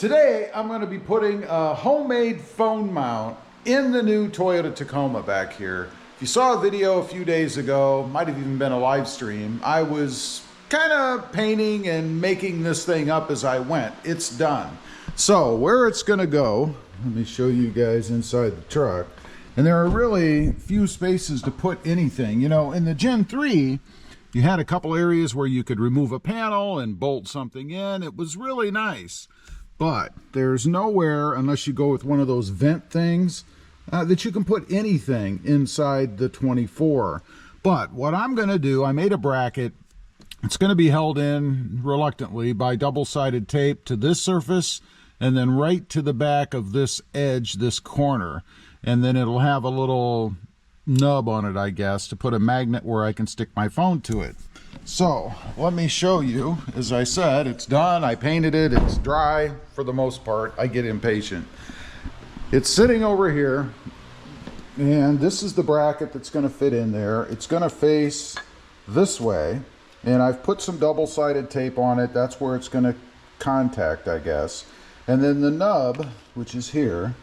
Today, I'm going to be putting a homemade phone mount in the new Toyota Tacoma back here. If you saw a video a few days ago, might have even been a live stream, I was kind of painting and making this thing up as I went. It's done. So where it's going to go, let me show you guys inside the truck. And there are really few spaces to put anything. You know, in the Gen 3, you had a couple areas where you could remove a panel and bolt something in. It was really nice. But there's nowhere, unless you go with one of those vent things, that you can put anything inside the 24. But what I'm going to do, I made a bracket. It's going to be held in reluctantly by double-sided tape to this surface and then right to the back of this edge, this corner. And then it'll have a little nub on it, I guess, to put a magnet where I can stick my phone to it. So let me show you. As I said, it's done. I painted it. It's dry for the most part. I get impatient. It's sitting over here, and this is the bracket that's going to fit in there. It's going to face this way, and I've put some double-sided tape on it. That's where it's going to contact, I guess. And then the nub, which is here,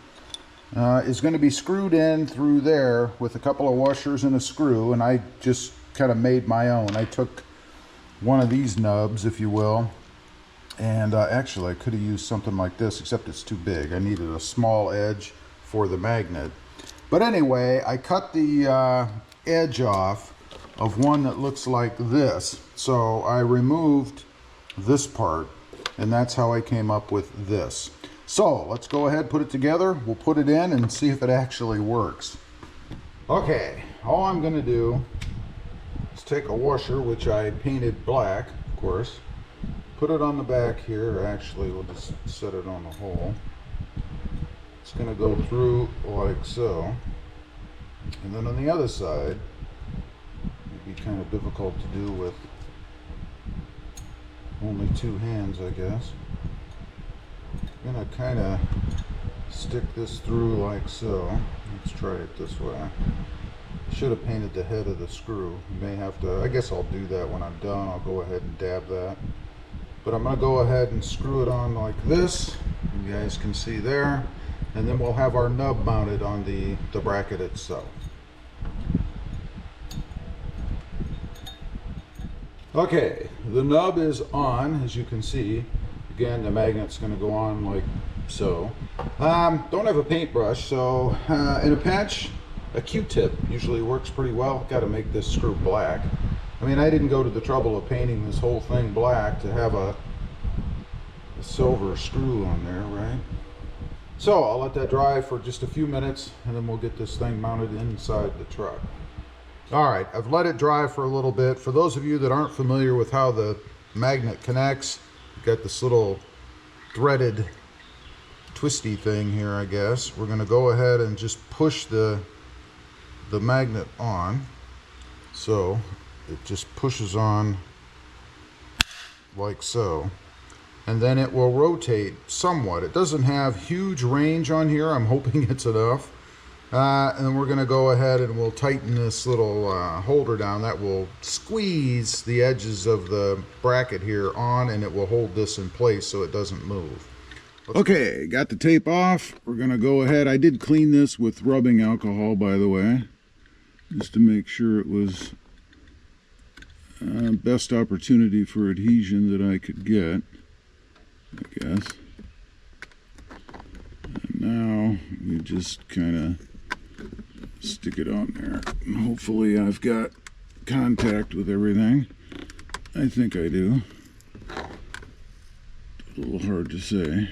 is going to be screwed in through there with a couple of washers and a screw, and I just kind of made my own. I took one of these nubs, if you will, and actually I could have used something like this, except it's too big. I needed a small edge for the magnet. But anyway, I cut the edge off of one that looks like this. So I removed this part, and that's how I came up with this. So let's go ahead, put it together. We'll put it in and see if it actually works. Okay, all I'm going to do is take a washer, which I painted black, of course, put it on the back here. Actually, we'll just set it on the hole. It's going to go through like so. And then on the other side, it'd be kind of difficult to do with only two hands, I guess. I'm going to kind of stick this through like so. Let's try it this way. Should have painted the head of the screw. You may have to, I guess I'll do that when I'm done. I'll go ahead and dab that. But I'm going to go ahead and screw it on like this. You guys can see there. And then we'll have our nub mounted on the bracket itself. Okay, the nub is on, as you can see. Again, the magnet's going to go on like so. Don't have a paintbrush, so in a pinch, a Q-tip usually works pretty well. Got to make this screw black. I mean, I didn't go to the trouble of painting this whole thing black to have a silver screw on there, right? So I'll let that dry for just a few minutes, and then we'll get this thing mounted inside the truck. All right, I've let it dry for a little bit. For those of you that aren't familiar with how the magnet connects, you've got this little threaded twisty thing here, I guess. We're going to go ahead and just push the magnet on. So it just pushes on like so, and then it will rotate somewhat. It doesn't have huge range on here. I'm hoping it's enough. And then we're going to go ahead and we'll tighten this little holder down. That will squeeze the edges of the bracket here on, and it will hold this in place so it doesn't move. Okay, got the tape off. We're going to go ahead. I did clean this with rubbing alcohol, by the way, just to make sure it was best opportunity for adhesion that I could get, I guess. And now you just kind of stick it on there. And hopefully I've got contact with everything. I think I do. A little hard to say.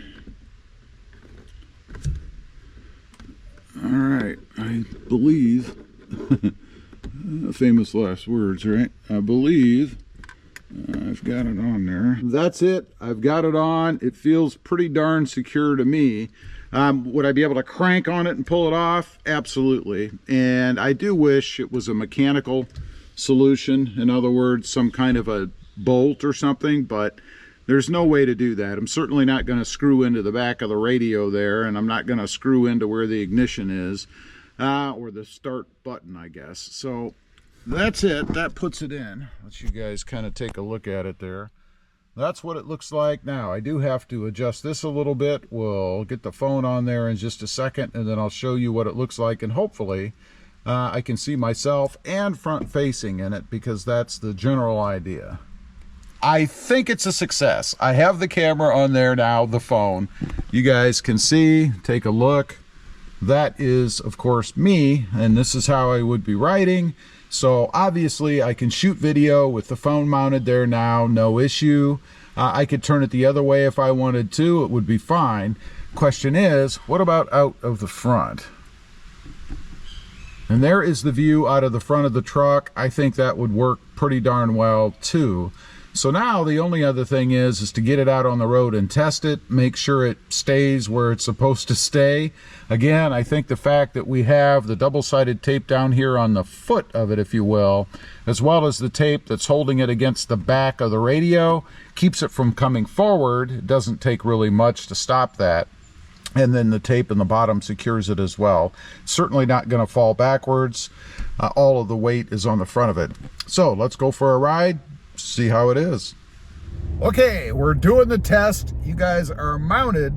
All right, I believe, famous last words, right? I believe I've got it on there. That's it. I've got it on. It feels pretty darn secure to me. Would I be able to crank on it and pull it off? Absolutely. And I do wish it was a mechanical solution. In other words, some kind of a bolt or something, but there's no way to do that. I'm certainly not going to screw into the back of the radio there, and I'm not going to screw into where the ignition is, or the start button, I guess. So that's it. That puts it in. Let you guys kind of take a look at it there. that's what it looks like now. I do have to adjust this a little bit. We'll get the phone on there in just a second, and then I'll show you what it looks like, and hopefully I can see myself and front facing in it, because that's the general idea. I think it's a success. I have the camera on there now, the phone. You guys can see, take a look. That is, of course, me, and this is how I would be writing. So obviously I can shoot video with the phone mounted there now, no issue. I could turn it the other way if I wanted to, it would be fine. Question is, what about out of the front? And there is the view out of the front of the truck. I think that would work pretty darn well too. So now the only other thing is to get it out on the road and test it, make sure it stays where it's supposed to stay. Again, I think the fact that we have the double-sided tape down here on the foot of it, if you will, as well as the tape that's holding it against the back of the radio, keeps it from coming forward. It doesn't take really much to stop that. And then the tape in the bottom secures it as well. It's certainly not going to fall backwards. All of the weight is on the front of it. So let's go for a ride. See how it is. Okay, we're doing the test. You guys are mounted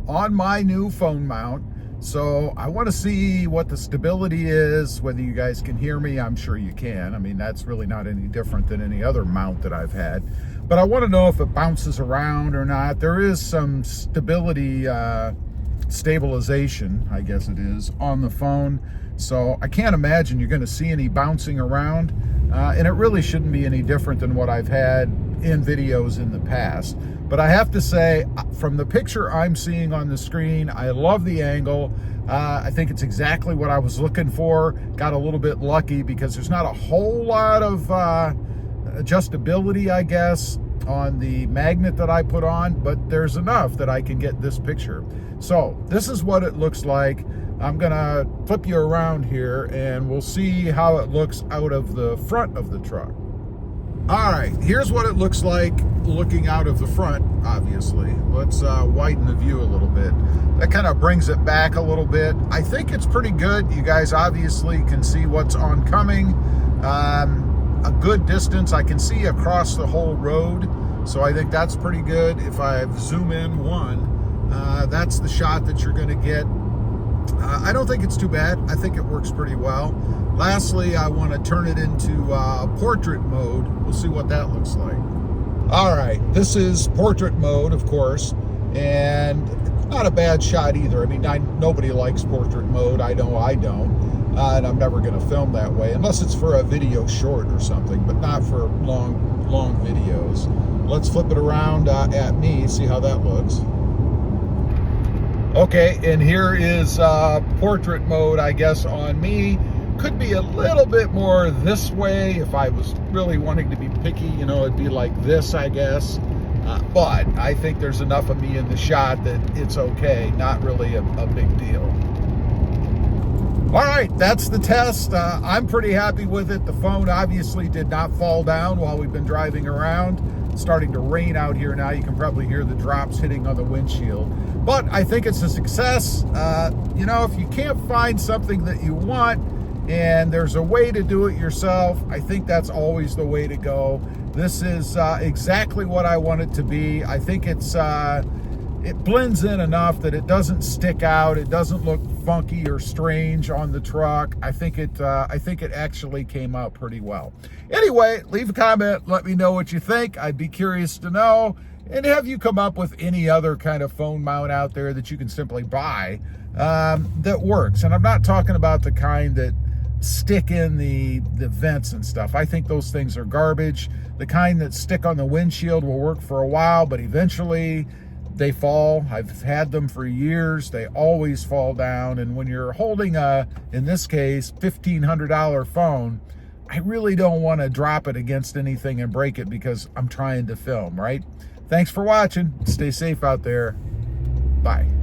on my new phone mount, so I want to see what the stability is, whether you guys can hear me. I'm sure you can. I mean, that's really not any different than any other mount that I've had, but I want to know if it bounces around or not. There is some stabilization, I guess it is, on the phone, so I can't imagine you're going to see any bouncing around. And it really shouldn't be any different than what I've had in videos in the past. But I have to say, from the picture I'm seeing on the screen, I love the angle. I think it's exactly what I was looking for. Got a little bit lucky because there's not a whole lot of adjustability, I guess, on the magnet that I put on, but there's enough that I can get this picture. So this is what it looks like. I'm gonna flip you around here and we'll see how it looks out of the front of the truck. All right, here's what it looks like looking out of the front, obviously. Let's widen the view a little bit. That kind of brings it back a little bit. I think it's pretty good. You guys obviously can see what's oncoming. A good distance. I can see across the whole road, so I think that's pretty good. If I zoom in one, that's the shot that you're gonna get. I don't think it's too bad. I think it works pretty well. Lastly, I want to turn it into portrait mode. We'll see what that looks like. All right, this is portrait mode, of course, and not a bad shot either. I mean, nobody likes portrait mode. I know I don't, and I'm never going to film that way unless it's for a video short or something, but not for long videos. Let's flip it around at me, see how that looks. Okay, and here is portrait mode, I guess, on me. Could be a little bit more this way if I was really wanting to be picky, you know, it'd be like this, I guess. But I think there's enough of me in the shot that it's okay, not really a big deal. All right, that's the test. I'm pretty happy with it. The phone obviously did not fall down while we've been driving around. It's starting to rain out here now. You can probably hear the drops hitting on the windshield. But I think it's a success. You know, if you can't find something that you want and there's a way to do it yourself, I think that's always the way to go. This is exactly what I want it to be. I think it blends in enough that it doesn't stick out. It doesn't look funky or strange on the truck. I think it actually came out pretty well. Anyway, leave a comment. Let me know what you think. I'd be curious to know. And have you come up with any other kind of phone mount out there that you can simply buy that works? And I'm not talking about the kind that stick in the vents and stuff. I think those things are garbage. The kind that stick on the windshield will work for a while, but eventually they fall. I've had them for years. They always fall down. And when you're holding in this case, $1,500 phone, I really don't want to drop it against anything and break it because I'm trying to film, right? Thanks for watching. Stay safe out there. Bye.